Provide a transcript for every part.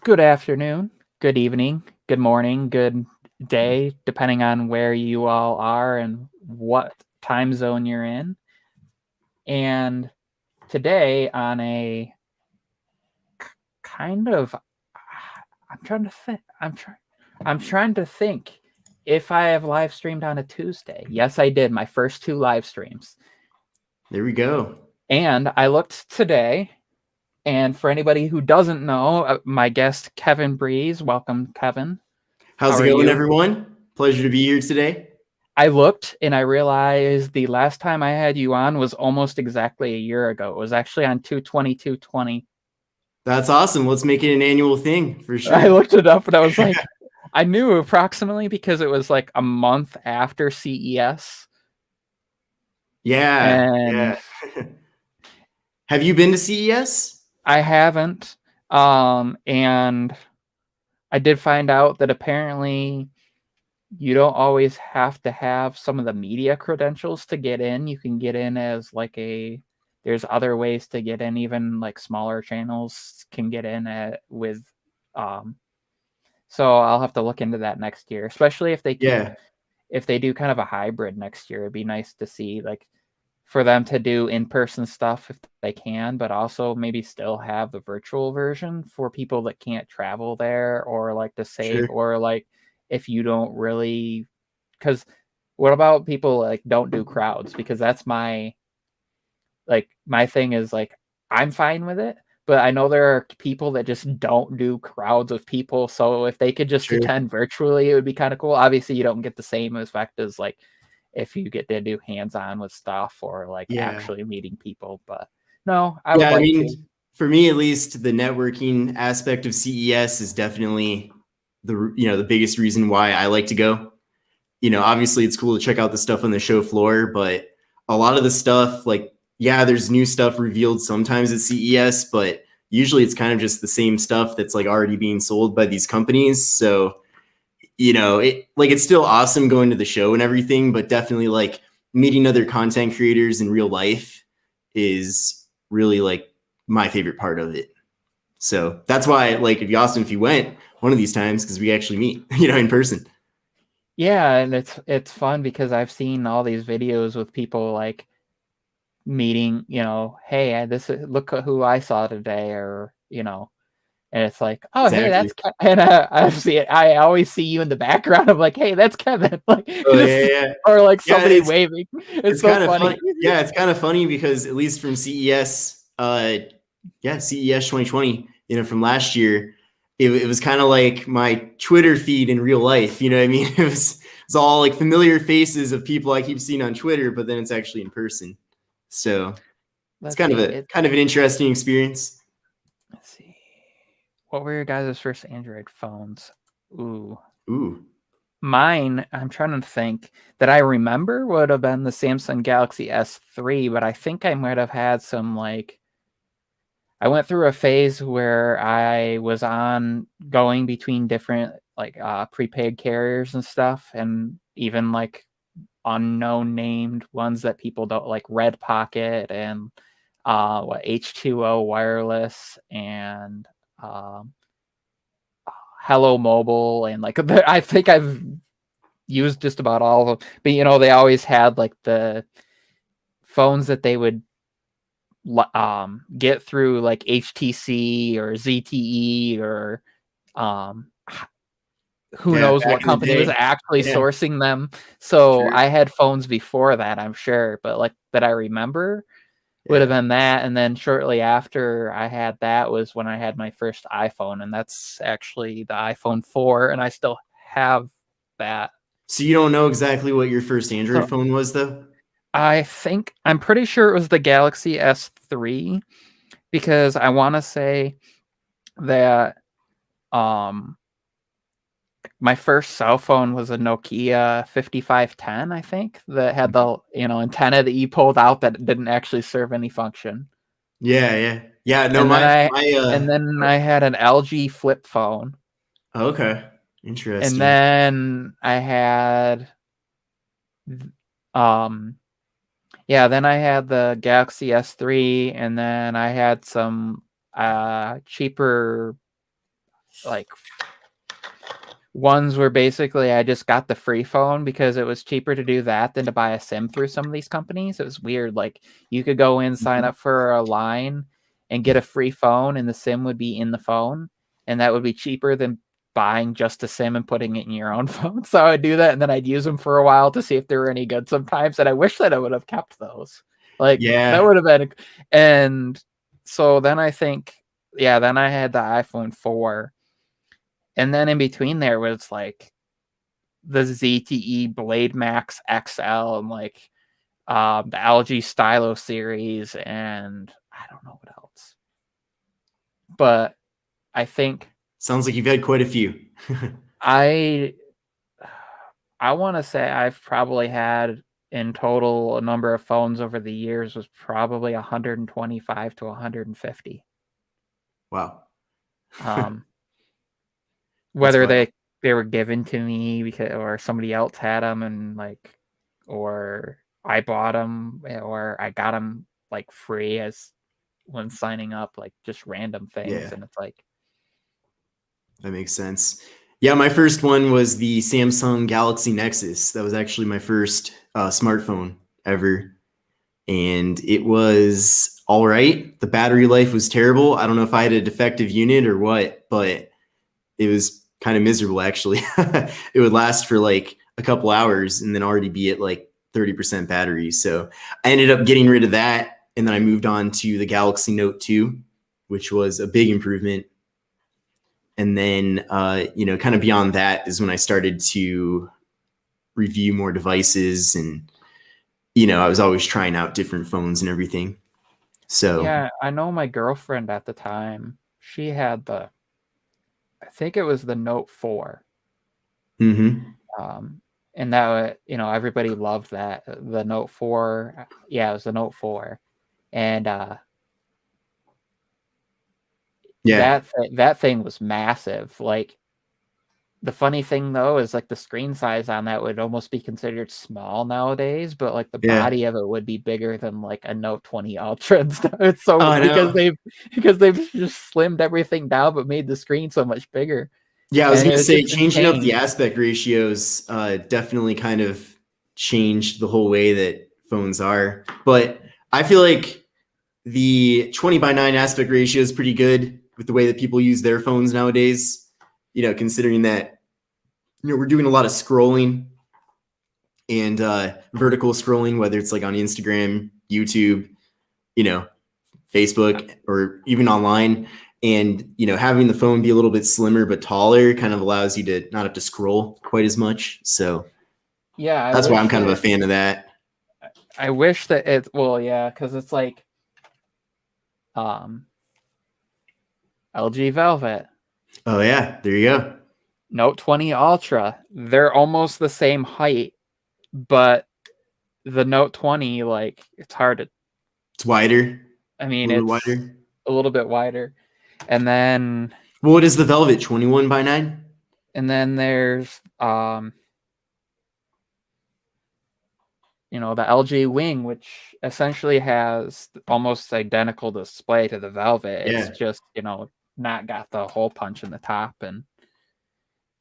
Good afternoon, good evening, good morning, good day, depending on where you all are and what time zone you're in. And today, on a kind of, I'm trying to think. I'm trying to think if I have live streamed on a Tuesday. Yes, I did. My first two live streams. There we go. And I looked today. And for anybody who doesn't know, my guest Kevin Breeze. Welcome, Kevin. How How's it are going, you? everyone? Pleasure to be here today. I looked and I realized the last time I had you on was almost exactly a year ago. It was actually on 2/20/2020. That's awesome. Let's make it an annual thing for I sure. looked it up and I was like, I knew approximately because it was like a month after CES. Yeah, And yeah. Have you been to CES? I haven't. And I did find out that apparently you don't always have to have some of the media credentials to get in. You can get in as like there's other ways to get in, even like smaller channels can get in with um so I'll have to look into that next year, especially if they keep Yeah, if they do kind of a hybrid next year. It'd be nice to see like for them to do in-person stuff if they can, but also maybe still have the virtual version for people that can't travel there or like to save sure. or like if you don't really because what about people like don't do crowds? Because that's my thing is like I'm fine with it, but I know there are people that just don't do crowds of people. So if they could just Sure. attend virtually, it would be kind of cool. Obviously, you don't get the same effect as like if you get to do hands-on with stuff or like Yeah. actually meeting people. But no, I would Yeah, I like to. mean, for me at least, the networking aspect of CES is definitely the biggest reason why I like to go. Obviously it's cool to check out the stuff on the show floor, but a lot of the stuff, like, yeah, there's new stuff revealed sometimes at CES, but usually it's kind of just the same stuff that's like already being sold by these companies. So, it's still awesome going to the show and everything, but definitely like meeting other content creators in real life is really like my favorite part of it. So that's why, like, if you asked him if he went one of these times, because we actually meet, in person. Yeah, and it's fun because I've seen all these videos with people like meeting, hey, look at who I saw today, or and it's like, oh, hey, Exactly. and I always see you in the background. I'm like, hey, that's Kevin, like Oh yeah, just yeah, or like yeah. somebody waving. It's It's so kind of funny. funny. Yeah, it's kind of funny because at least from CES, CES 2020, from last year, it was kind of like my Twitter feed in real life. You know what I mean? It's all like familiar faces of people I keep seeing on Twitter, but then it's actually in person. So it's Let's kind of see. a kind of an interesting experience. Let's see. What were your guys' first Android phones? Ooh. Ooh, Mine, I'm trying to think that I remember would have been the Samsung Galaxy S3, but I think I might have had some like I went through a phase where I was on going between different like prepaid carriers and stuff, and even like unknown named ones that people don't like, Red Pocket and what H2O Wireless and um, Hello Mobile, and like I think I've used just about all of them. But they always had like the phones that they would get through like HTC or ZTE or um, who yeah, knows back what in the company was day. actually Yeah, sourcing them. So sure. I had phones before that, I'm sure, but like that I remember would have Yeah. been that. And then shortly after I had that was when I had my first iPhone, and that's actually the iPhone 4, and I still have that. So you don't know exactly what your first Android So phone was, though? I'm pretty sure it was the Galaxy S3 because I want to say that um my first cell phone was a Nokia 5510, I think, that had the antenna that you pulled out that didn't actually serve any function. Yeah, yeah, yeah. No, And then my I my. and then I had an LG flip phone. Okay, And interesting. then I had um yeah, then I had the Galaxy S3, and then I had some cheaper like ones where basically I just got the free phone because it was cheaper to do that than to buy a SIM through some of these companies. It was weird. Like you could go in, sign up for a line and get a free phone, and the SIM would be in the phone, and that would be cheaper than buying just a SIM and putting it in your own phone. So I'd do that, and then I'd use them for a while to see if they were any good sometimes. And I wish that I would have kept those. Like that would have been. And so then I think, then I had the iPhone 4. And then in between there was like the ZTE Blade Max XL and like the LG Stylo series, and I don't know what else. But I think sounds like you've had quite a few. I want to say I've probably had in total a number of phones over the years was probably 125 to 150. Wow. Whether they were given to me because or somebody else had them, and like, or I bought them, or I got them like free as when signing up, like just random things. And it's like, that makes sense. Yeah, my first one was the Samsung Galaxy Nexus. That was actually my first smartphone ever, and it was all right. The battery life was terrible. I don't know if I had a defective unit or what, but it was kind of miserable, actually. It would last for like a couple hours and then already be at like 30% battery. So I ended up getting rid of that, and then I moved on to the Galaxy Note 2, which was a big improvement. And then, kind of beyond that is when I started to review more devices, and, I was always trying out different phones and everything. So yeah, I know my girlfriend at the time, she had I think it was the Note 4. And that, everybody loved that. The Note 4. Yeah, it was the Note 4. And that thing was massive. Like, the funny thing though is like the screen size on that would almost be considered small nowadays, but like the body of it would be bigger than like a Note 20 Ultra and stuff. It's so because they've just slimmed everything down but made the screen so much bigger. Yeah, I was going to say changing up the aspect ratios definitely kind of changed the whole way that phones are. But I feel like the 20:9 aspect ratio is pretty good with the way that people use their phones nowadays. Considering that, we're doing a lot of scrolling and vertical scrolling, whether it's like on Instagram, YouTube, Facebook, or even online. And, having the phone be a little bit slimmer but taller kind of allows you to not have to scroll quite as much. So yeah, that's why I'm kind of a fan of that. I wish that because it's like LG Velvet. Oh yeah, there you go. Note 20 Ultra. They're almost the same height, but the Note 20, like, it's hard to... It's wider. I mean, it's wider. A little bit wider. And then... Well, what is the Velvet? 21:9? And then there's, the LG Wing, which essentially has almost identical display to the Velvet. It's just, not got the hole punch in the top.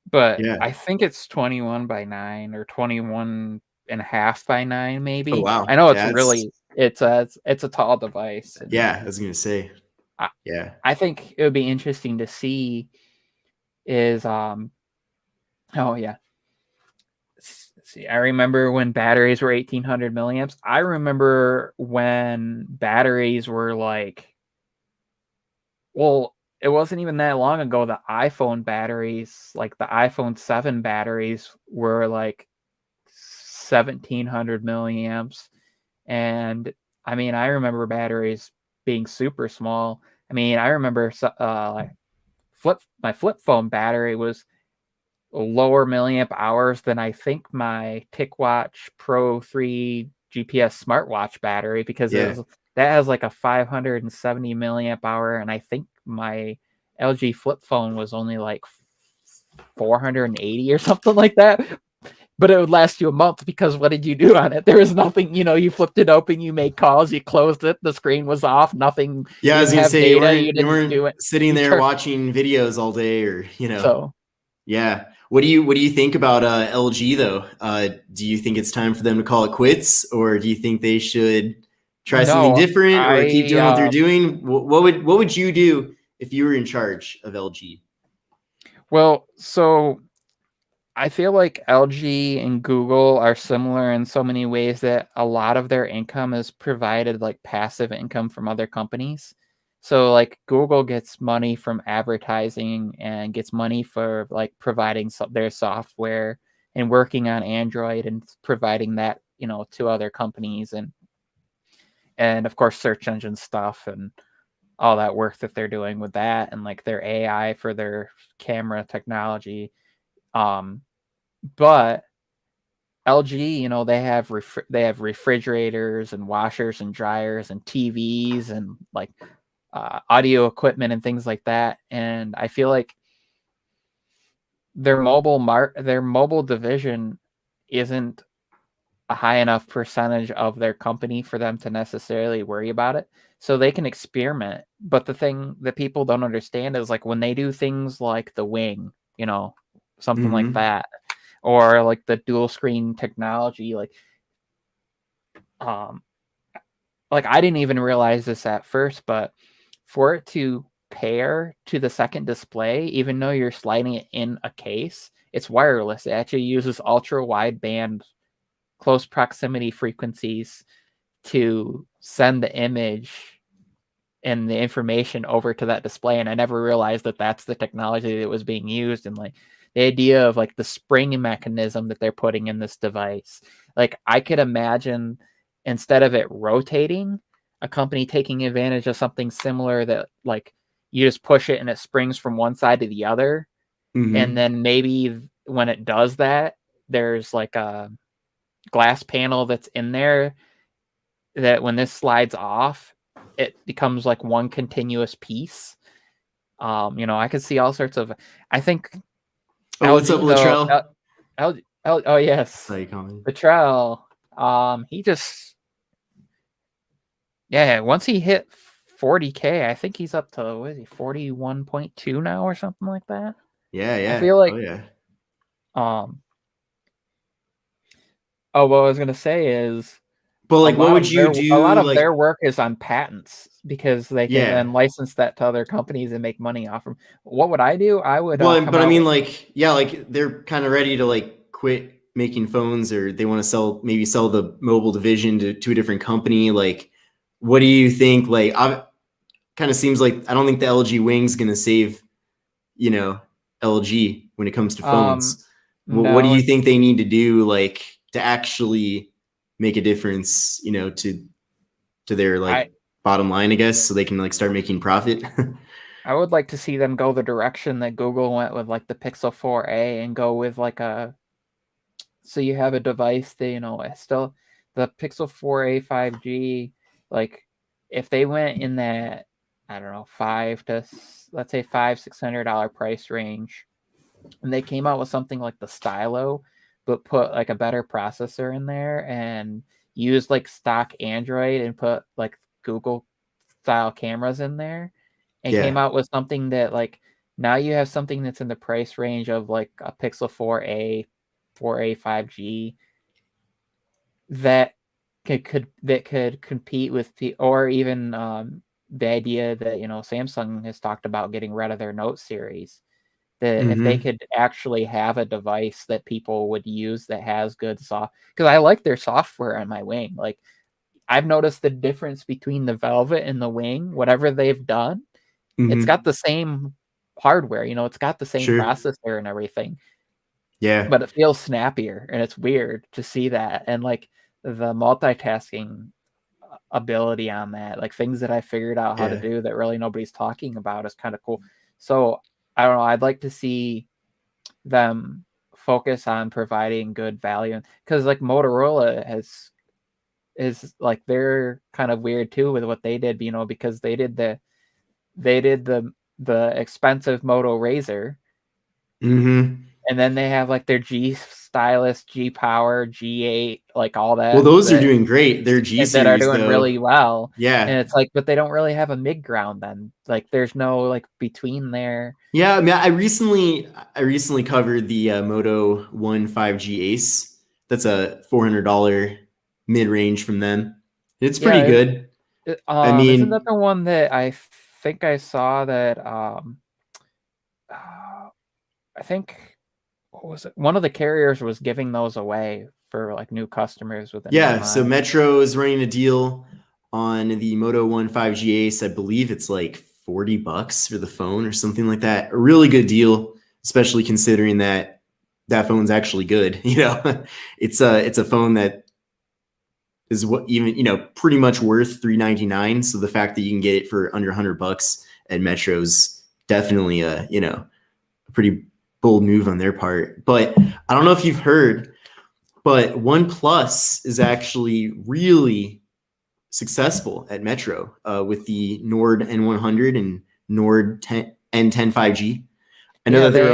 But I think it's 21:9 or 21.5:9 maybe. Oh wow! I know it's a tall device. Yeah, I was gonna say. I think it would be interesting to see is Let's see, I remember when batteries were 1800 milliamps. I remember when batteries were like, it wasn't even that long ago. The iPhone batteries, like the iPhone 7 batteries, were like 1700 milliamps. And I mean, I remember batteries being super small. I mean, I remember my flip phone battery was lower milliamp hours than I think my TicWatch Pro 3 GPS smartwatch battery, because that has like a 570 milliamp hour, and I think my LG flip phone was only like 480 or something like that. but it would last you a month because what did you do on it? There was nothing, you flipped it open, you made calls, you closed it, the screen was off, nothing, Yeah, you I was didn't gonna have say you data, weren't you you didn't weren't do it. sitting You there turn watching videos all day, or so yeah. What do you think about LG though? Do you think it's time for them to call it quits, or do you think they should try something no, different, or keep I doing what they're doing? What would you do if you were in charge of LG? well, so I feel like LG and Google are similar in so many ways that a lot of their income is provided like passive income from other companies. So like Google gets money from advertising and gets money for like providing their software and working on Android and providing that, to other companies and of course search engine stuff and all that work that they're doing with that and like their AI for their camera technology. Um but LG, they have refrigerators and washers and dryers and TVs and like audio equipment and things like that. And I feel like their mobile division isn't a high enough percentage of their company for them to necessarily worry about it. So they can experiment. But the thing that people don't understand is like when they do things like the Wing, something like Mm-hmm. that, or like the dual screen technology, um like I didn't even realize this at first, but for it to pair to the second display, even though you're sliding it in a case, it's wireless. It actually uses ultra wideband close proximity frequencies to send the image and the information over to that display. And I never realized that that's the technology that was being used. And like the idea of like the spring mechanism that they're putting in this device, like I could imagine instead of it rotating, a company taking advantage of something similar that like you just push it and it springs from one side to the other. And Mm-hmm. then maybe when it does that, there's like a glass panel that's in there that when this slides off, it becomes like one continuous piece. I could see all sorts of. I think Oh, what's up, LG though. Latrell? Oh yes, How you calling? Betrell. He just Once he hit 40K, I think he's up to what is he 41.2 now or something like that. Yeah, I yeah. feel Oh, like yeah. um. Oh, what I was gonna say is But like, what would you a lot do? of Like, their work is on patents because they can yeah. then license that to other companies and make money off them. What would I do? I would Well, come but I out mean, with like, yeah, like they're kind of ready to like quit making phones, or they want to maybe sell the mobile division to a different company. Like, what do you think? Like, I kind of seems like I don't think the LG Wing's gonna save, you know, LG when it comes to um phones. What do no, you think they need to do, like, to actually make a difference, to their I like bottom line, I guess, so they can like start making profit? I would like to see them go the direction that Google went with like the Pixel 4a and go with like a so you have a device that it's still the Pixel 4a 5G like if they went in that I don't know let's say $500-$600 price range and they came out with something like the Stylo, but put like a better processor in there and used like stock Android and put like Google style cameras in there and came Yeah. out with something that like now you have something that's in the price range of like a Pixel 4a, 4a 5G that could compete with or even the idea that Samsung has talked about getting rid of their Note series that if they Mm-hmm. could actually have a device that people would use that has good soft because I like their software on my Wing. Like I've noticed the difference between the Velvet and the Wing, whatever they've done, it's Mm-hmm. got the same hardware, it's got the same Sure. processor and everything, Yeah. but it feels snappier and it's weird to see that. And like the multitasking ability on that, like things that I figured out how to Yeah. do that really nobody's talking about is kind of cool. So I don't know, I'd like to see them focus on providing good value because like Motorola has is like they're kind of weird too with what they did, because they did the expensive Moto Razor Mm-hmm. And then they have like their G stylus, G power, G8, like all Well, that those are doing great. Their G that are series doing though. really well. Yeah. And it's like, but they don't really have a mid ground then. Like there's no like between there. Yeah, I mean, I recently covered the Moto One 5G Ace. That's a $400 mid range from them. It's pretty Yeah, good. I isn't that mean, the one that I think I saw that I think what was it? One of the carriers was giving those away for like new customers with a new yeah. So line. Metro is running a deal on the Moto One 5G Ace. I believe it's like $40 for the phone or something like that. A really good deal, especially considering that that phone's actually good. It's a phone that is what even pretty much worth $399. So the fact that you can get it for under $100 at Metro's definitely a pretty bold move on their part. But I don't know if you've heard, but OnePlus is actually really successful at Metro with the Nord N100 and Nord 10 N10 5G. I know Yeah, that there were a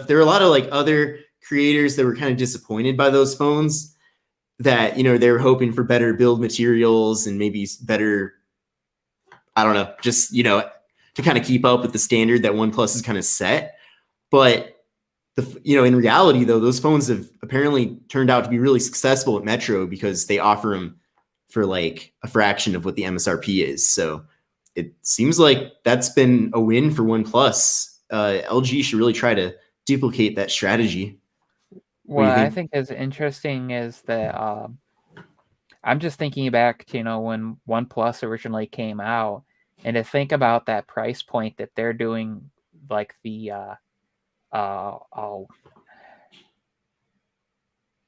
they lot of like other creators that were kind of disappointed by those phones, that they were hoping for better build materials and maybe better, I don't know, just to kind of keep up with the standard that OnePlus is kind of set. But in reality though, those phones have apparently turned out to be really successful at Metro because they offer them for like a fraction of what the MSRP is. So it seems like that's been a win for OnePlus. LG should really try to duplicate that strategy. What do what you I think? think is interesting is that I'm just thinking back to when OnePlus originally came out, and to think about that price point that they're doing, like the oh,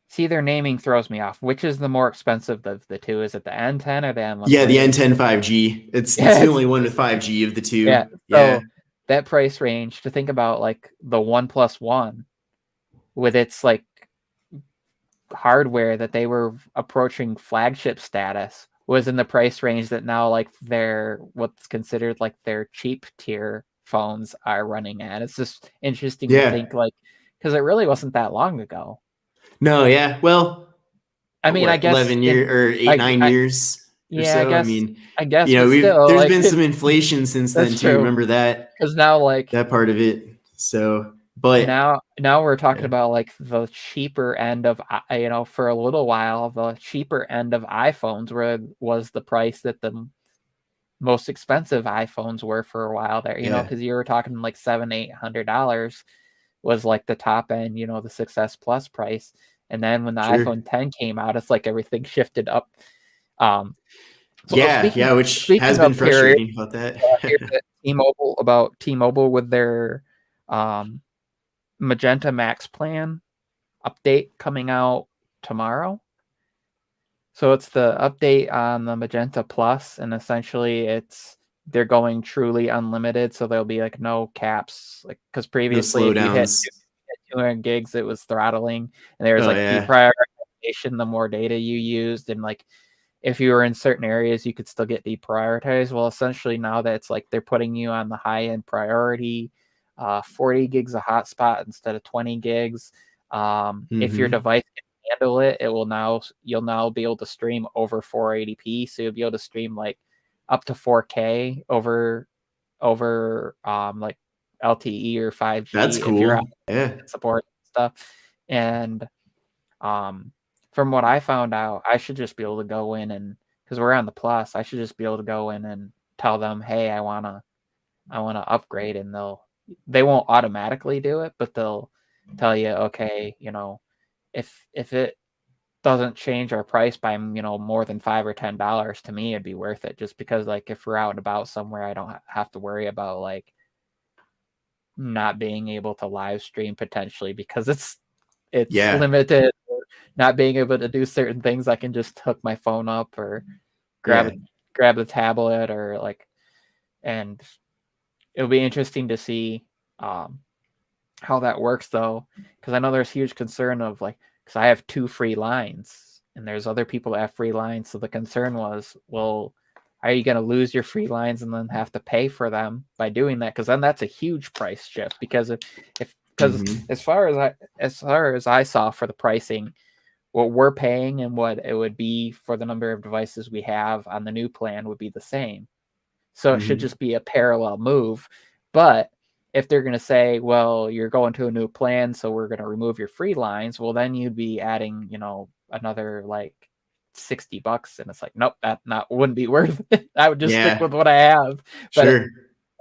see, their naming throws me off. Which is the more expensive of the two? Is it the N10 or the Yeah, the N100? N10 5G. It's the Yes, only one with 5G of the yeah. two. Yeah. So that price range, to think about like the OnePlus One with its like hardware that they were approaching flagship status, was in the price range that now like their what's considered like their cheap tier phones are running at. It's just interesting to Yeah. think, like, because it really wasn't that long ago. No, yeah. Well, I mean, I what, guess 11 in years or 8, I $9 or yeah, so? I mean, I guess, but we've still, there's like been some inflation since then that's too. true. Remember Because now, like that part of it. So, but now we're talking yeah, about like the cheaper end of for a little while the cheaper end of iPhones was the price that the most expensive iPhones were for a while there, yeah, because you were talking like $700-800 was like the top end, the Success Plus price. And then when the sure. iPhone 10 came out, it's like everything shifted up. So Yeah, speaking yeah, which has speaking been of carrier, frustrating about that. here's T-Mobile with their um, Magenta Max plan update coming out tomorrow. So it's the update on the Magenta Plus, and essentially they're going truly unlimited. So there'll be like no caps, like because No previously if you hit slowdowns. 200 gigs, it was throttling, and there was Oh like yeah, deprioritization the more data you used, and like if you were in certain areas, you could still get deprioritized. Well, essentially now that it's like they're putting you on the high end priority, 40 gigs of hotspot instead of 20 gigs. If your mm-hmm. device handle it, you'll now be able to stream over 480p. So you'll be able to stream like up to 4K over like LTE or That's 5G if you're out cool. Yeah, support stuff. And from what I found out, I should just be able to go in, and because we're on the Plus, I should just be able to go in and tell them, hey, I wanna upgrade, and they won't automatically do it, but they'll tell you, okay, if it doesn't change our price by more than $5 or $10, to me it'd be worth it, just because like if we're out and about somewhere, I don't have to worry about like not being able to live stream potentially because it's yeah, limited, or not being able to do certain things. I can just hook my phone up or grab yeah, a grab the tablet, or like, and it'll be interesting to see how that works though, because I know there's huge concern of like, because I have 2 free lines and there's other people that have free lines, so the concern was, well, are you going to lose your free lines and then have to pay for them by doing that? Because then that's a huge price shift, because if Because as far as I saw for the pricing, what we're paying and what it would be for the number of devices we have on the new plan would be the same. So it should just be a parallel move. But if they're going to say, well, you're going to a new plan, so we're going to remove your free lines, well, then you'd be adding, another like $60. And it's like, nope, that wouldn't be worth it. I would just stick with what I have. But Sure.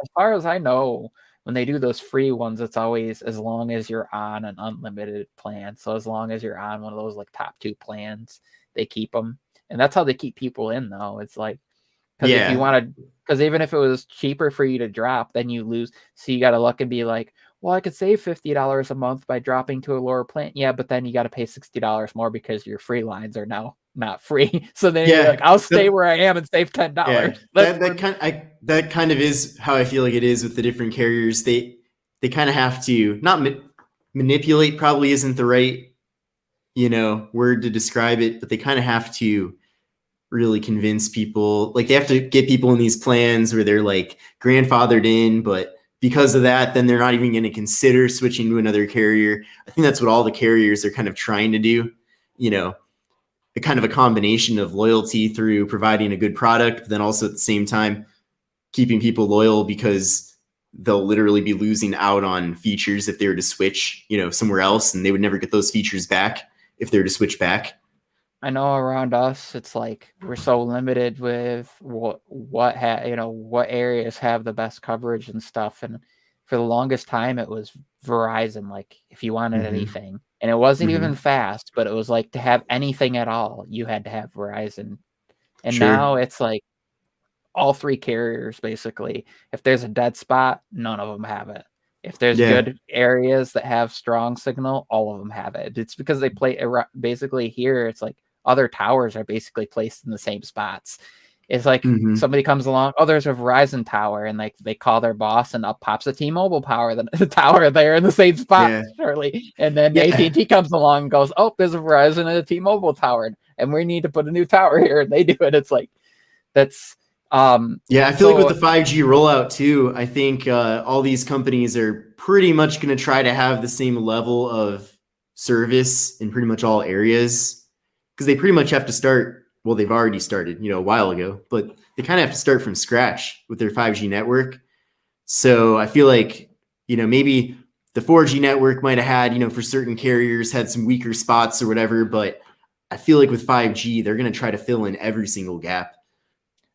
as far as I know, when they do those free ones, it's always as long as you're on an unlimited plan. So as long as you're on one of those like top 2 plans, they keep them. And that's how they keep people in, though. It's like, because if you want to, because even if it was cheaper for you to drop, then you lose. So you got to look and be like, well, I could save $50 a month by dropping to a lower plan. Yeah, but then you got to pay $60 more because your free lines are now not free. So then you're like, I'll stay where I am and save $10. Yeah, that kind of is how I feel like it is with the different carriers. They kind of have to not manipulate. Probably isn't the right word to describe it, but they kind of have to really convince people. Like they have to get people in these plans where they're like grandfathered in, but because of that, then they're not even going to consider switching to another carrier. I think that's what all the carriers are kind of trying to do. A kind of a combination of loyalty through providing a good product, but then also at the same time keeping people loyal because they'll literally be losing out on features if they were to switch, somewhere else, and they would never get those features back if they were to switch back. I know around us, it's like we're so limited with what areas have the best coverage and stuff. And for the longest time, it was Verizon. Like if you wanted anything, and it wasn't even fast, but it was like to have anything at all, you had to have Verizon. And now it's like all 3 carriers basically. If there's a dead spot, none of them have it. If there's good areas that have strong signal, all of them have it. It's because they play basically here. It's like other towers are basically placed in the same spots. It's like somebody comes along, oh, there's a Verizon tower, and like they call their boss, and up pops a T-Mobile the tower there in the same spot, surely. And then AT&T comes along and goes, oh, there's a Verizon and a T-Mobile tower, and we need to put a new tower here, and they do it. It's like that's I feel like with the 5G rollout too, I think all these companies are pretty much going to try to have the same level of service in pretty much all areas. Because they pretty much have to start, well, they've already started, a while ago, but they kind of have to start from scratch with their 5G network. So I feel like, maybe the 4G network might have had, for certain carriers had some weaker spots or whatever, but I feel like with 5G, they're going to try to fill in every single gap,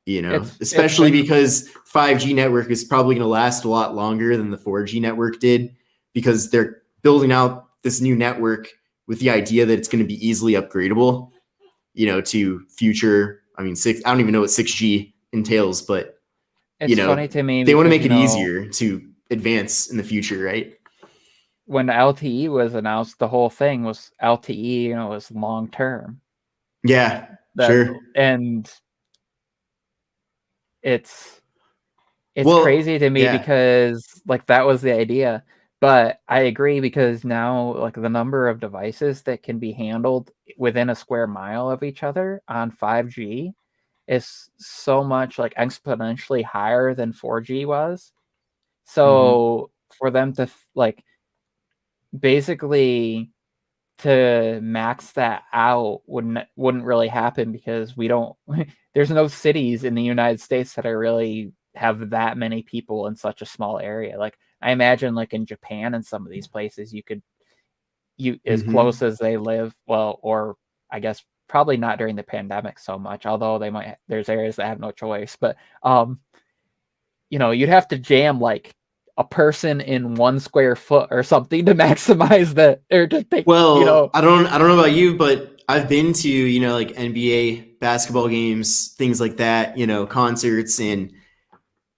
especially because 5G network is probably going to last a lot longer than the 4G network did because they're building out this new network with the idea that it's going to be easily upgradable, to future. I mean, I don't even know what 6G entails, but it's funny to me. They want to make it easier to advance in the future, right? When LTE was announced, the whole thing was LTE, was long term. Yeah, sure. And it's crazy to me because like that was the idea. But I agree because now like the number of devices that can be handled within a square mile of each other on 5G is so much like exponentially higher than 4G was. So for them to like basically to max that out wouldn't really happen because we don't there's no cities in the United States that are really have that many people in such a small area. Like I imagine like in Japan and some of these places you as close as they live, well, or I guess probably not during the pandemic so much, although there's areas that have no choice, but you'd have to jam like a person in 1 square foot or something to maximize that or to take. Well, I don't know about you, but I've been to like NBA basketball games, things like that, concerts, and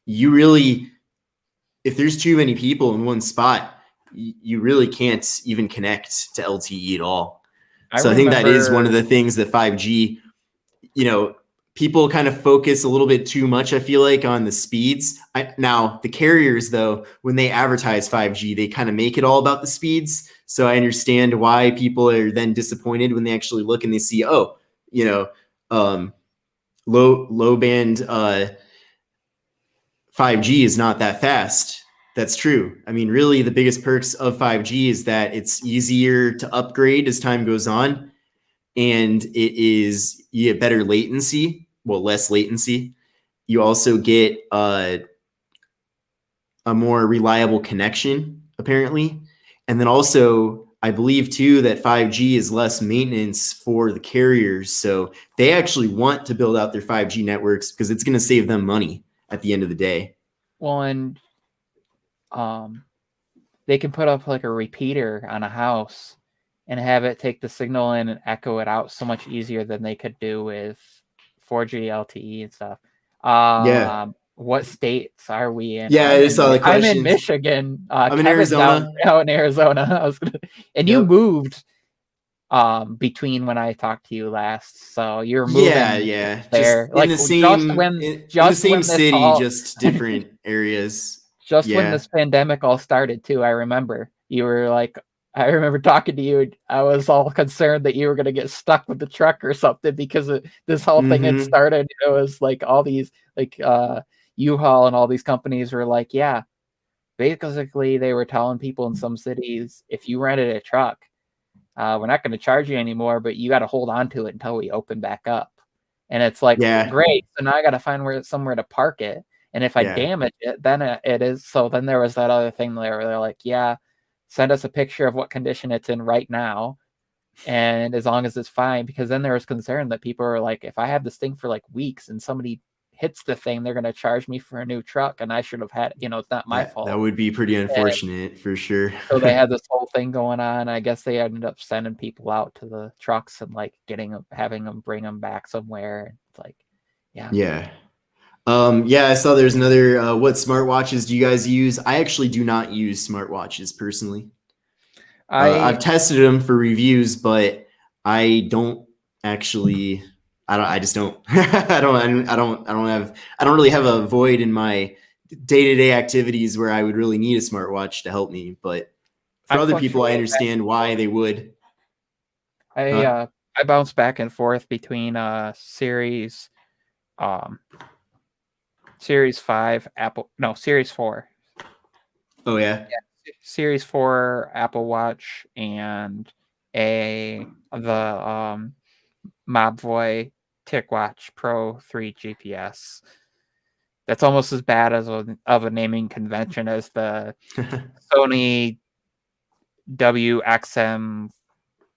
you really, if there's too many people in one spot, you really can't even connect to LTE at all. I think that is one of the things that 5G, people kind of focus a little bit too much, I feel like, on the speeds. Now, the carriers, though, when they advertise 5G, they kind of make it all about the speeds. So I understand why people are then disappointed when they actually look and they see, low band 5G is not that fast. That's true. I mean, really, the biggest perks of 5G is that it's easier to upgrade as time goes on, and you get better latency, well, less latency. You also get a more reliable connection, apparently. And then also, I believe too that 5G is less maintenance for the carriers. So they actually want to build out their 5G networks because it's going to save them money at the end of the day. Well, and they can put up like a repeater on a house and have it take the signal in and echo it out so much easier than they could do with 4G LTE and stuff. Yeah. What states are we in? Yeah, I just saw the I'm in question. Michigan. I'm in Kevin's Arizona. out in Arizona. And you Yep. moved between when I talked to you last, so you're moving Yeah. there. Just Like in the same when city, all just different areas. just when Yeah. this pandemic all started too, I remember you were like, I remember talking to you. I was all concerned that you were going to get stuck with the truck or something because this whole thing had started. It was like all these like U-Haul and all these companies were like, yeah, basically they were telling people in some cities, if you rented a truck, we're not going to charge you anymore, but you got to hold on to it until we open back up. And it's like, great. So now I got to find somewhere to park it. And if I damage it, then it is. So then there was that other thing there where they're like, yeah, send us a picture of what condition it's in right now. And as long as it's fine, because then there was concern that people were like, if I have this thing for like weeks and somebody hits the thing, they're going to charge me for a new truck. And I should have had, it's not my fault. That would be pretty unfortunate for sure. So they had this whole thing going on. I guess they ended up sending people out to the trucks and like having them bring them back somewhere. It's like, yeah. Yeah. I saw there's another, what smartwatches do you guys use? I actually do not use smartwatches personally. I've tested them for reviews, but I don't actually, I just don't, I don't really have a void in my day-to-day activities where I would really need a smartwatch to help me. But for other people, I understand why they would. I bounce back and forth between Series 5 Series 4. Oh yeah. Series 4 Apple Watch and the Mobvoi TicWatch Pro 3 GPS. That's almost as bad as of a naming convention as the Sony WXM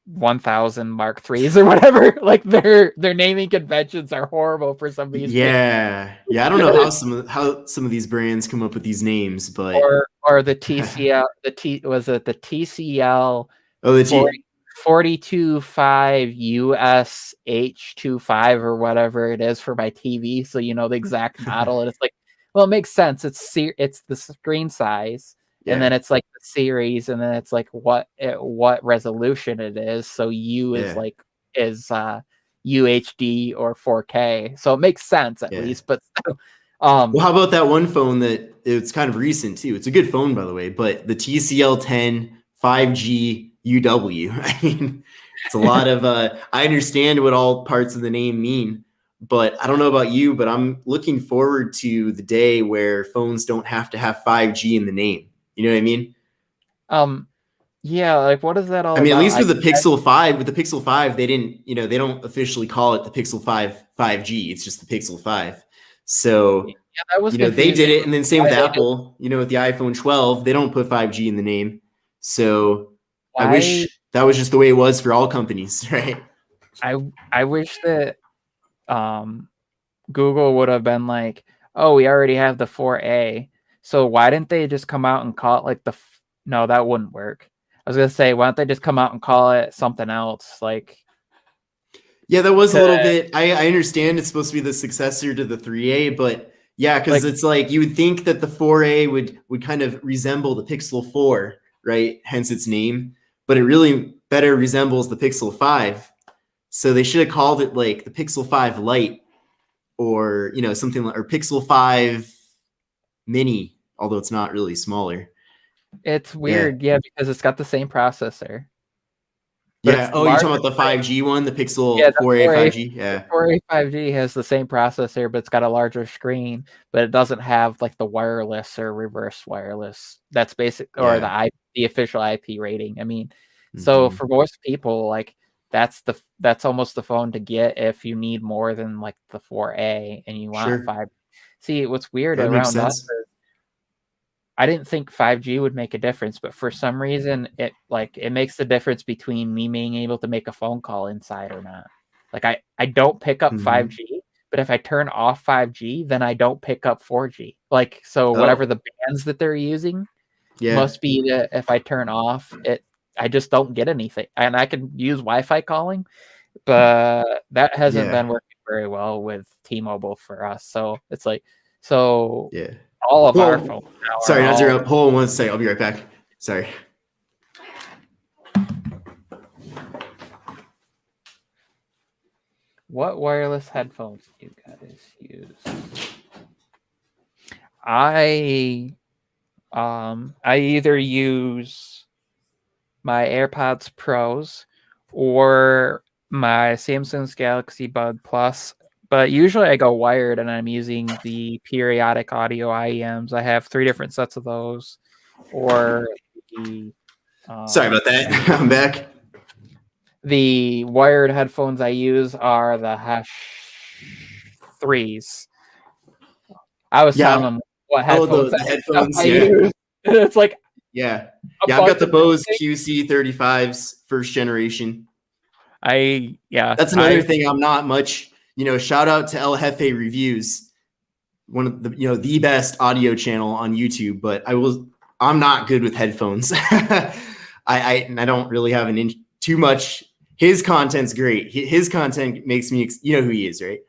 1000 Mark IIIs or whatever. Like their naming conventions are horrible for some of these. Yeah. I don't know how some of these brands come up with these names, but or the TCL, was it the TCL? Oh, the 42.5 US H25 or whatever it is for my TV, so you know the exact model. And it's like, well, it makes sense. It's the screen size, and then it's like the series, and then it's like what resolution it is. So U is like UHD or 4K, so it makes sense at least. But well, how about that one phone that it's kind of recent too? It's a good phone, by the way, but the TCL 10 5G UW. I mean, it's a lot of I understand what all parts of the name mean, but I don't know about you, but I'm looking forward to the day where phones don't have to have 5G in the name. You know what I mean? Yeah, like what is that all about? I mean, at least with the Pixel 5, they didn't, they don't officially call it the Pixel 5 5G. It's just the Pixel 5. So, that was they did it. And then same with Apple, with the iPhone 12, they don't put 5G in the name. So I wish that was just the way it was for all companies, right? I wish that Google would have been like, oh, we already have the 4A. So why didn't they just come out and call it like no, that wouldn't work. I was going to say, why don't they just come out and call it something else? Like, yeah, that was a little bit, I understand it's supposed to be the successor to the 3A, but yeah, because it's like you would think that the 4A would kind of resemble the Pixel 4, right? Hence its name, but it really better resembles the Pixel 5. So they should have called it like the Pixel 5 Lite or, something like, or Pixel 5 Mini, although it's not really smaller. It's weird, yeah, because it's got the same processor. but Yeah. it's Oh, you're larger. talking about the 5G one, the Yeah, Pixel the 4a 4A 5G? the Yeah. 4A 5G has the same processor, but it's got a larger screen, but it doesn't have like the wireless or reverse wireless. That's or Yeah. the official IP rating. I mean, so Hmm. for most people, like that's almost the phone to get if you need more than like the 4A and you want Sure. 5. See, what's weird That makes around us sense. is I didn't think 5G would make a difference, but for some reason it makes the difference between me being able to make a phone call inside or not. Like I don't pick up Hmm. 5G, but if I turn off 5G, then I don't pick up 4G. Like so whatever Oh, the bands that they're using yeah. must be that if I turn off it I just don't get anything. And I can use Wi-Fi calling, but that hasn't Yeah. been working very well with T-Mobile for us. So it's like so Yeah. all of our Well, phones now are sorry, not to all interrupt. Hold on one second. I'll be right back. Sorry. What wireless headphones do you guys use? I I either use my AirPods Pros or my Samsung's Galaxy Bud Plus, but usually I go wired and I'm using the periodic audio IEMs. I have 3 different sets of those, or the Sorry um, about that. I'm back. the wired headphones I use are the Hash 3s. I was telling Yeah. them what Oh, headphones the stuff headphones. I Yeah. use. It's like Yeah. a Yeah. I've got bunch the of different Bose things. QC35s, first generation. Yeah, That's another thing. I'm not much, shout out to El Jefe Reviews, one of the best audio channel on YouTube, but I'm not good with headphones. I don't really have an inch too much. His content's great. His content makes me, you know who he is, right?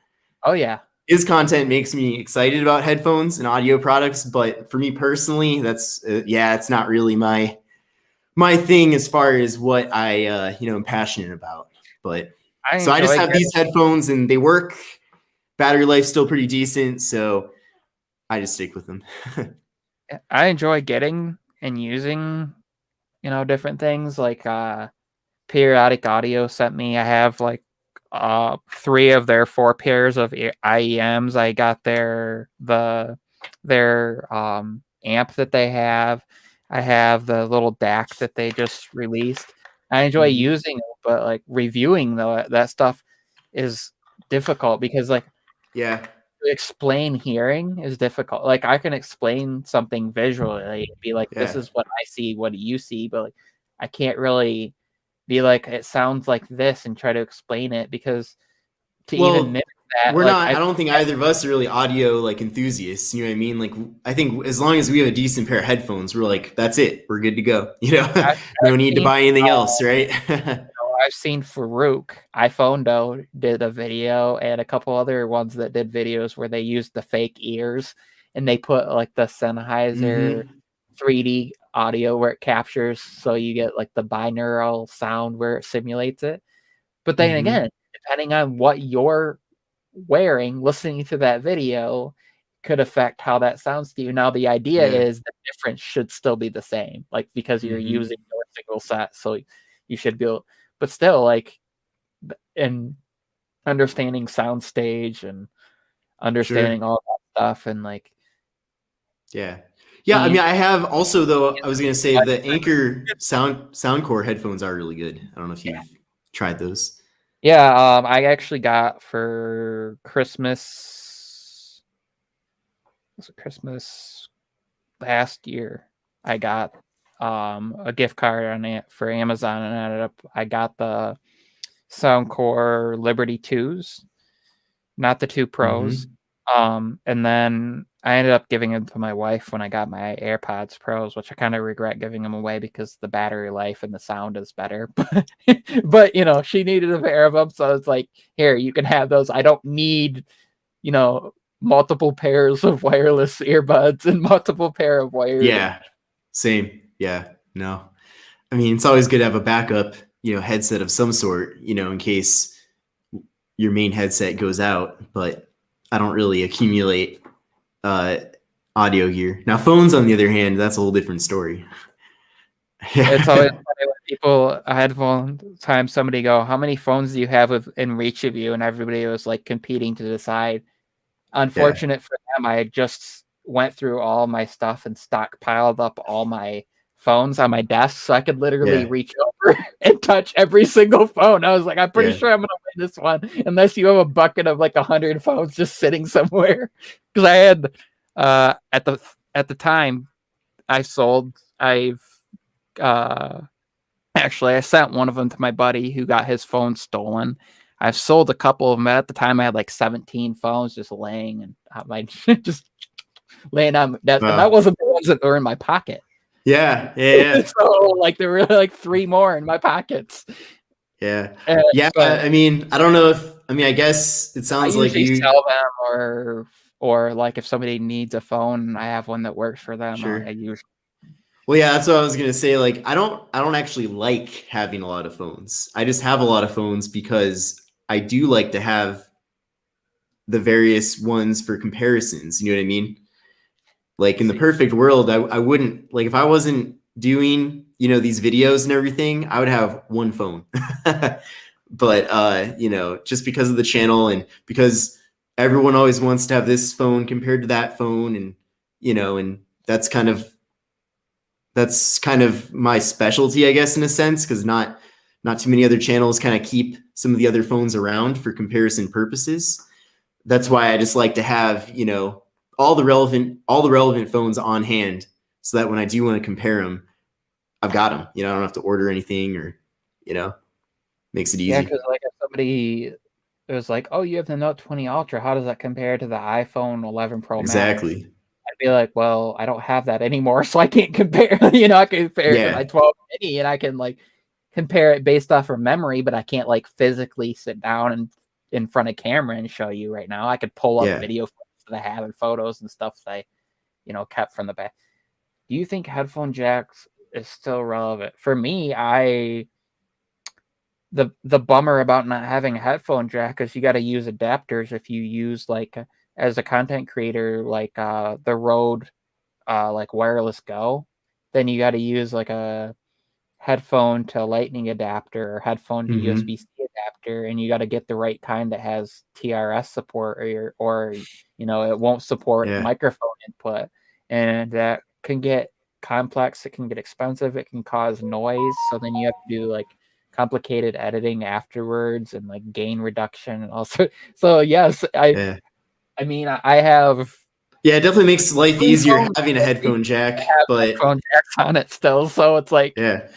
Oh yeah. His content makes me excited about headphones and audio products, but for me personally, that's it's not really my thing as far as what I am passionate about. But I so I just enjoy have these headphones and they work. Battery life's still pretty decent, so I just stick with them. getting and using, different things like periodic audio sent me. I have like 3 of their 4 pairs of IEMs. I got their amp that they have. I have the little DAC that they just released. I enjoy Mhm. using it, but like reviewing that stuff is difficult because like Yeah. to explain hearing is difficult. Like I can explain something visually, be like, "This Yeah. is what I see. What do you see?" But like, I can't really be like, "It sounds like this," and try to explain it because to even Well, mimic that, we're like not. I don't think either of us are really audio like enthusiasts. You know what I mean? Like, I think as long as we have a decent pair of headphones, we're like, that's it. We're good to go. I've, No I've need to seen buy anything else, right? I've seen Farouk iPhone did a video and a couple other ones that did videos where they used the fake ears and they put like the Sennheiser Hmm. 3D audio where it captures so you get like the binaural sound where it simulates it. But then Hmm. again, depending on what you're wearing, listening to that video could affect how that sounds to you. Now the idea Yeah. is the difference should still be the same, like because you're Hmm. using your single set, so you should be able, but still like in understanding soundstage and Sure. understanding all that stuff and like Yeah. Yeah. I mean, being I have also though. I was gonna say the Anchor Soundcore headphones are really good. I don't know if you've tried those. yeah, I actually got for Christmas, was it Christmas last year? I got a gift card on it for Amazon and I got the Soundcore Liberty 2s, not the 2 Pros. Hmm. And then I ended up giving them to my wife when I got my AirPods Pros, which I kind of regret giving them away because the battery life and the sound is better. But she needed a pair of them, so it's like, here, you can have those. I don't need, you know, multiple pairs of wireless earbuds and multiple pair of wired. Yeah. Same. Yeah. No. I mean, it's always good to have a backup, headset of some sort, in case your main headset goes out. But I don't really accumulate uh, audio gear. Now, phones, on the other hand, that's a whole different story. It's always Yeah. funny people, I had one time somebody go, "How many phones do you have in reach of you?" And everybody was like competing to decide. Yeah. Unfortunate for them, I had just went through all my stuff and stockpiled up all my phones on my desk, so I could literally Yeah. reach over and touch every single phone. I was like, I'm pretty Yeah. sure I'm gonna win this one, unless you have a bucket of like 100 phones just sitting somewhere. Because I had at the time I've uh actually I sent one of them to my buddy who got his phone stolen. I've sold a couple of them. At the time, I had like 17 phones just laying and my just laying on my desk, and that wasn't the ones that were in my pocket. Yeah. Yeah. So like there were like 3 more in my pockets. Yeah. And, Yeah. but I mean, I don't know if, I mean, I guess it I sounds like usually you, sell them, or like if somebody needs a phone, I have one that works for them. I sure. usually Well, yeah, that's what I was gonna say. Like, I don't actually like having a lot of phones. I just have a lot of phones because I do like to have the various ones for comparisons. You know what I mean? Like in the see. perfect world, I wouldn't like if I wasn't doing, you know, these videos and everything, I would have one phone. But you know, just because of the channel and because everyone always wants to have this phone compared to that phone, and you know, and that's kind of my specialty, I guess, in a sense, because not too many other channels kind of keep some of the other phones around for comparison purposes. That's why I just like to have, you know, all the relevant phones on hand, so that when I do want to compare them, I've got them. You know, I don't have to order anything, or you know, makes it Yeah, easy. because like if somebody it was like, "Oh, you have the Note 20 Ultra. How does that compare to the iPhone 11 Pro Max?" Exactly. I'd be like, "Well, I don't have that anymore, so I can't compare." I can compare it to my Yeah. 12 mini, and I can like compare it based off of memory, but I can't like physically sit down and in front of camera and show you right now. I could pull up Yeah. video that I have and photos and stuff that I, kept from the back. Do you think headphone jacks is still relevant? For me, the bummer about not having a headphone jack is you got to use adapters if you use like as a content creator like the Rode like wireless Go, then you got to use like a headphone to lightning adapter or headphone to Mm-hmm. USB-C adapter, and you got to get the right kind that has TRS support, or it won't support Yeah. microphone input, and that can get complex. It can get expensive. It can cause noise. So then you have to do like complicated editing afterwards and like gain reduction and also. So yes, Yeah. I mean I have Yeah. It definitely makes life three easier phones having a that headphone jack, have but headphone jacks on it still. So it's like yeah.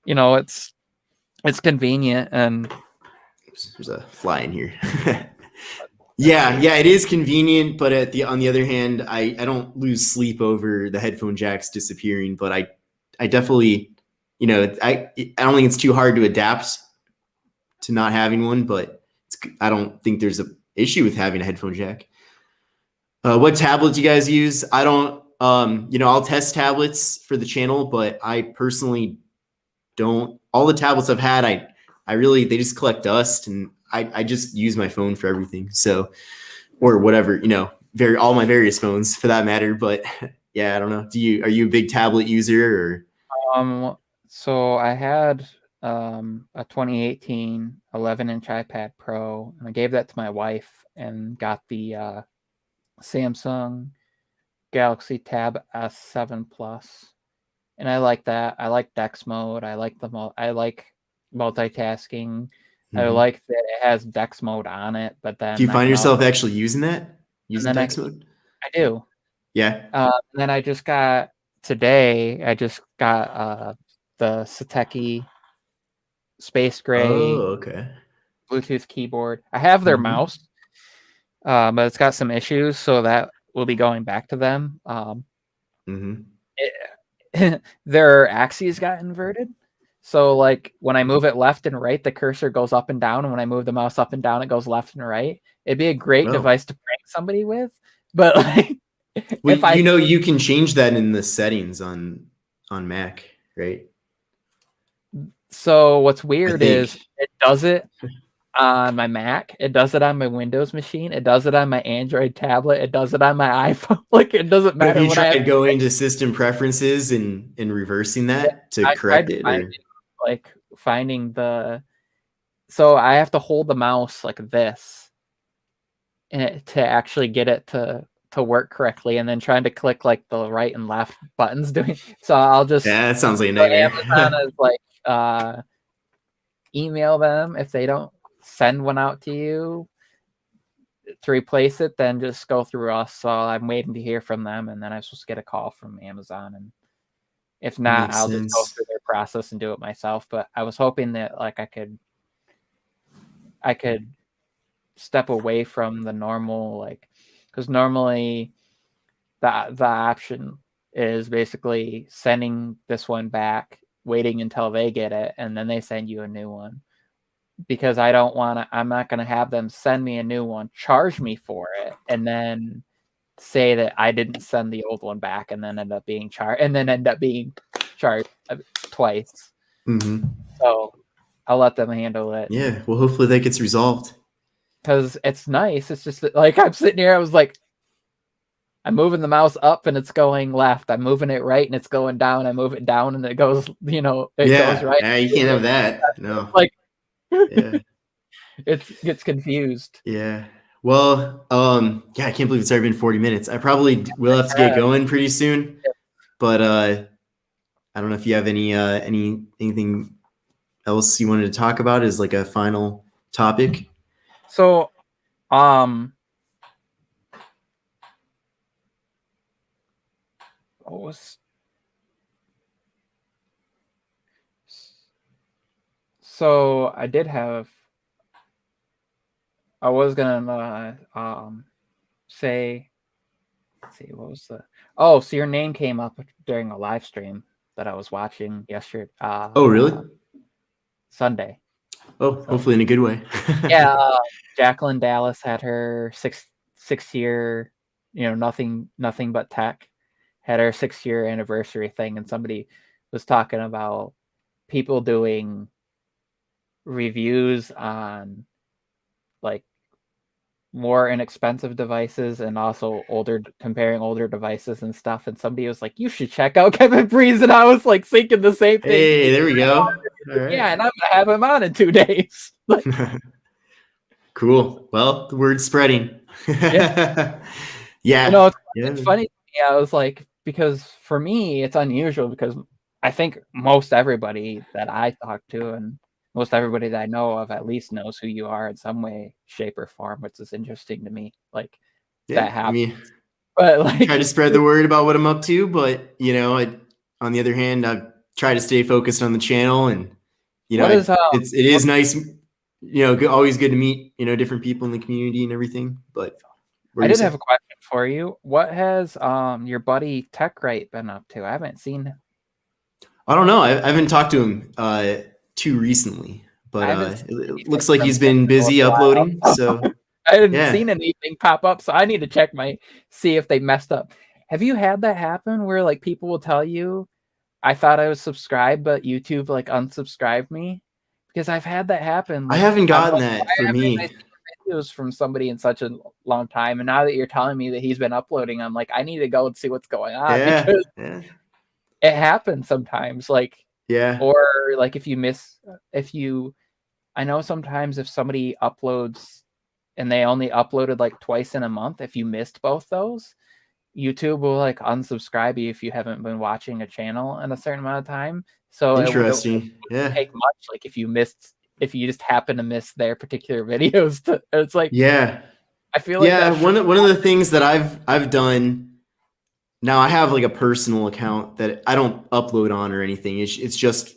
you know it's convenient. And Oops, there's a fly in here. let's Yeah, see. yeah, it is convenient, but on the other hand, I don't lose sleep over the headphone jacks disappearing. But I definitely, you know, I don't think it's too hard to adapt to not having one, but I don't think there's a issue with having a headphone jack. What tablets you guys use? I don't. You know, I'll test tablets for the channel, but I personally don't. All the tablets I've had, I really they just collect dust, and I just use my phone for everything. So or whatever, you know, all my various phones for that matter. But yeah, I don't know. Are you a big tablet user or? Um, so I had a 2018 11-inch iPad Pro, and I gave that to my wife and got the Samsung Galaxy Tab S7 Plus. And I like that. I like Dex mode. I like multitasking. I Mhm. like that it has Dex mode on it, but Do you then I find can also yourself actually using that? and Using then text mode? I do. Yeah. And then I just got the Sateki space gray Oh, okay. Bluetooth keyboard. I have their Hmm. mouse, but it's got some issues, so that will be going back to them. Hmm. Their axes got inverted. So like when I move it left and right, the cursor goes up and down, and when I move the mouse up and down, it goes left and right. It'd be a great Oh, device to prank somebody with, but like well, if I you know, you can change that in the settings on Mac, right? so what's I weird is think. it does it on my Mac, it does it on my Windows machine, it does it on my Android tablet, it does it on my iPhone. Like it doesn't Have matter you what I have. tried going to system preferences and reversing Yeah, that to I tried correct it, finding or? like finding so I have to hold the mouse like this to actually get it to work correctly, and then trying to click like the right and left buttons doing. So I'll just that sounds like a so nightmare. Amazon is like email them if they don't send one out to you to replace it, then just go through us. So I'm waiting to hear from them, and then I'm supposed to get a call from Amazon, and if not, Makes I'll just go sense. through their process and do it myself. But I was hoping that like I could step away from the normal, like, because normally the option is basically sending this one back, waiting until they get it, and then they send you a new one. Because I don't want to, I'm not going to have them send me a new one, charge me for it, and then say that I didn't send the old one back, and then end up being charged twice. Mm-hmm. So I'll let them handle it. Yeah, well, hopefully that gets resolved. Because it's nice. It's just that, like, I'm sitting here, I was like, I'm moving the mouse up and it's going left. I'm moving it right and it's going down. I move it down and it goes, it goes right. You can't have that. No. Like, Yeah. it gets confused. Yeah. Well, I can't believe it's already been 40 minutes. I probably will have to get going pretty soon, but I don't know if you have anything else you wanted to talk about as like a final topic. So, so I was gonna say, let's see, what was so your name came up during a live stream that I was watching yesterday. Oh, really? Sunday. Oh, hopefully in a good way. Yeah, Jacqueline Dallas had her six year, nothing but tech, had her 6-year anniversary thing, and somebody was talking about people doing reviews on like more inexpensive devices and also comparing older devices and stuff, and somebody was like, you should check out Kevin Breeze, and I was like thinking the same thing. Hey, there we go. All right. Yeah, and I'm gonna have him on in 2 days. Cool. Well, the word's spreading. Yeah. Yeah. It's funny to me. I was like, because for me it's unusual, because I think most everybody that I talk to and most everybody that I know of at least knows who you are in some way, shape, or form, which is interesting to me. Like, that happens. But like, try to spread the word about what I'm up to, but on the other hand, I try to stay focused on the channel, and it is nice, always good to meet different people in the community and everything. But I did have a question for you. What has your buddy Wright been up to? I haven't seen him. I don't know. I haven't talked to him too recently, but it looks like he's been busy uploading. So I hadn't seen anything pop up, so I need to see if they messed up. Have you had that happen where like people will tell you, I thought I was subscribed, but YouTube like unsubscribed me? Because I've had that happen. Like, I haven't gotten that for me. I see videos from somebody in such a long time, and now that you're telling me that he's been uploading, I'm like, I need to go and see what's going on, because it happens sometimes. Like, or like I know sometimes if somebody uploads and they only uploaded like twice in a month, if you missed both those, YouTube will like unsubscribe you if you haven't been watching a channel in a certain amount of time. So interesting. It wouldn't take much. Like if you just happen to miss their particular videos, it's like, I feel like one of the things that I've done. Now I have like a personal account that I don't upload on or anything. It's just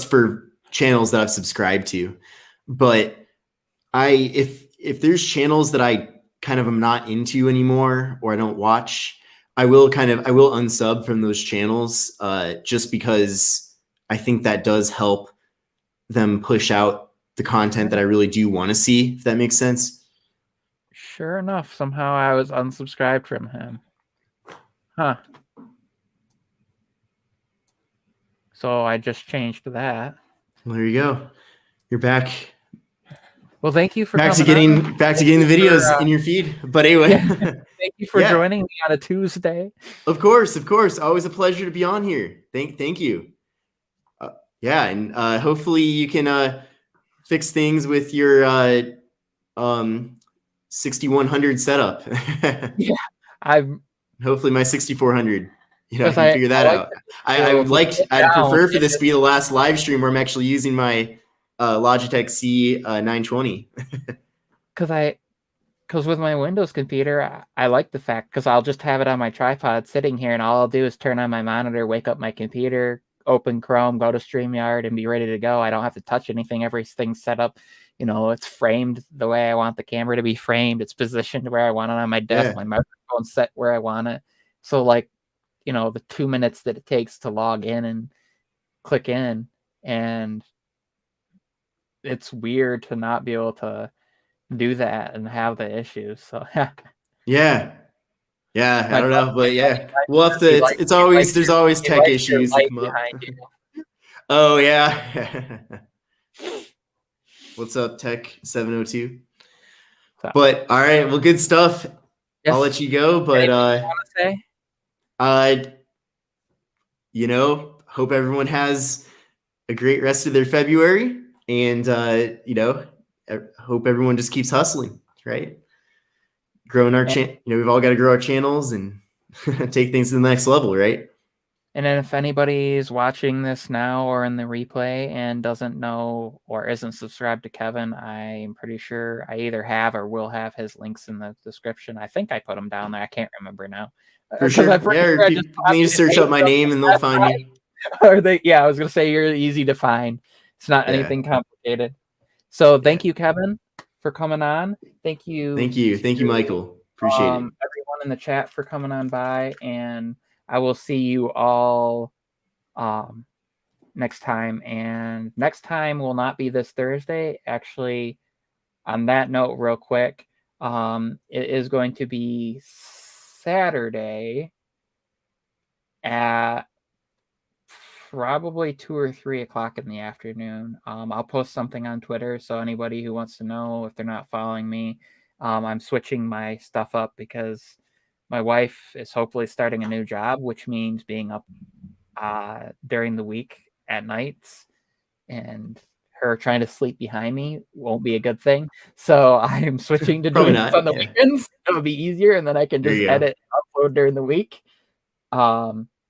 for channels that I've subscribed to. But if there's channels that I kind of am not into anymore or I don't watch, I will unsub from those channels just because I think that does help them push out the content that I really do want to see, if that makes sense. Sure enough, somehow I was unsubscribed from him. Huh. So I just changed that. Well, there you go. You're back. Well, thank you for back to getting the videos in your feed. But anyway, thank you for joining me on a Tuesday. Of course. Always a pleasure to be on here. Thank you. Yeah, and hopefully you can fix things with your 6100 setup. Yeah, I've Hopefully my 6400. I because can figure I that like out. to feel I'd down prefer for and this to just be the last live stream where I'm actually using my Logitech C 920. because with my Windows computer, I like the fact because I'll just have it on my tripod sitting here, and all I'll do is turn on my monitor, wake up my computer, open Chrome, go to StreamYard, and be ready to go. I don't have to touch anything. Everything's set up. It's framed the way I want the camera to be framed. It's positioned where I want it on my desk. Yeah, My microphone's set where I want it. So, like, the 2 minutes that it takes to log in and click in, and it's weird to not be able to do that and have the issues. So yeah, yeah. I my don't brother know, but yeah, we'll have says to. It's always there's always he tech likes your issues that light come up. behind you. Oh yeah. What's up, Tech 702? So, But all right, well, good stuff. yes. I'll let you go, but Anything you want to say? I hope everyone has a great rest of their February, and hope everyone just keeps hustling, right? Growing our we've all got to grow our channels and take things to the next level, right? And then if anybody's watching this now or in the replay and doesn't know or isn't subscribed to Kevin, I'm pretty sure I either have or will have his links in the description. I think I put them down there. I can't remember now. For sure. I'm pretty Yeah, sure I just people need to search up my name and they'll find me. Or I was going to say you're easy to find. It's not anything complicated. So thank you, Kevin, for coming on. Thank you. Thank you, Michael. Appreciate it. Everyone in the chat for coming on by, and I will see you all next time. And next time will not be this Thursday. Actually, on that note, real quick, it is going to be Saturday at probably 2 or 3 o'clock in the afternoon. I'll post something on Twitter, so anybody who wants to know if they're not following me, I'm switching my stuff up because my wife is hopefully starting a new job, which means being up during the week at nights, and her trying to sleep behind me won't be a good thing. So I'm switching to doing this on the weekends. It'll be easier, and then I can just edit and upload during the week.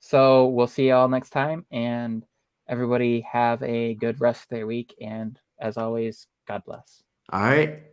So we'll see you all next time, and everybody have a good rest of their week. And as always, God bless. All right.